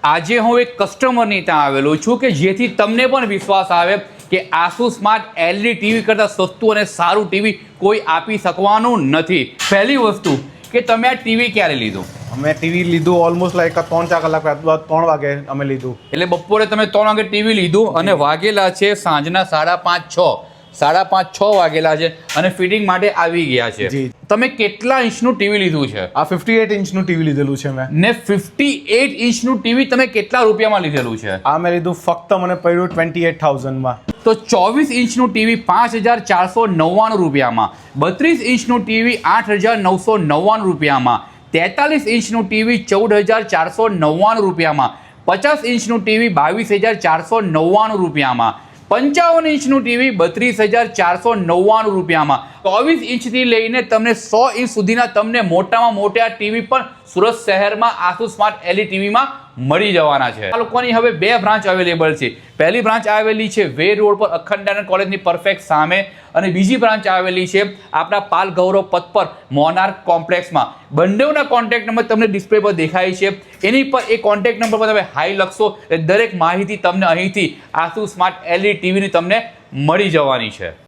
આજે હું એક કસ્ટમરની ત્યાં આવેલો છું કે જેથી તમને પણ વિશ્વાસ આવે કે આસુસ સ્માર્ટ એલઈડી ટીવી કરતાં સસ્તું અને સારું ટીવી કોઈ આપી શકવાનું નથી. પહેલી વસ્તુ કે તમે આ ટીવી ક્યારે લીધું? અમે ટીવી લીધું ઓલમોસ્ટ લાઈક 3-4 કલાક પહેલા, 3 વાગે અમે લીધું. એટલે બપોરે તમે 3 વાગે ટીવી લીધું અને વાગેલા છે સાંજના 5:30-6 વાગેલા છે અને ફિટિંગ માટે આવી ગયા છે. જી. તમે કેટલા ઇંચનું ટીવી લીધું છે? આ 58 ઇંચનું ટીવી લીધેલું છે મેં. ને 58 ઇંચનું ટીવી તમે કેટલા રૂપિયામાં લીધેલું છે? આ મેં લીધું ફક્ત મને પડ્યું 28,000 માં. તો 24 ઇંચનું ટીવી 5,499 રૂપિયામાં, 32 ઇંચનું ટીવી 8,999 રૂપિયામાં, 43 ઇંચનું ટીવી 14,499 રૂપિયામાં, 50 ઇંચનું ટીવી 22,499 રૂપિયામાં, 55 ઇંચનું ટીવી 32,499 રૂપિયામાં. 24 ઇંચથી લઈને તમને 100 ઇંચ સુધીના તમને મોટામાં મોટા ટીવી પણ સુરત શહેરમાં આસુસ સ્માર્ટ એલઈડી ટીવીમાં મળી જવાના છે. આ લોકોની હવે 2 બ્રાન્ચ અવેલેબલ છે. પહેલી બ્રાન્ચ આવેલી છે વે રોડ પર અખંડાનંદ કોલેજની પરફેક્ટ સામે અને બીજી બ્રાન્ચ આવેલી છે આપણા પાલ ગૌરવ પથ પર મોનાર્ક કોમ્પ્લેક્સમાં. બંનેના કોન્ટેક્ટ નંબર તમને ડિસ્પ્લે પર દેખાય છે. એની પર એ કોન્ટેક્ટ નંબર પર તમે હાઈ લખશો એટલે દરેક માહિતી તમને અહીંથી આસુસ સ્માર્ટ એલઈડી ટીવીની તમને મળી જવાની છે.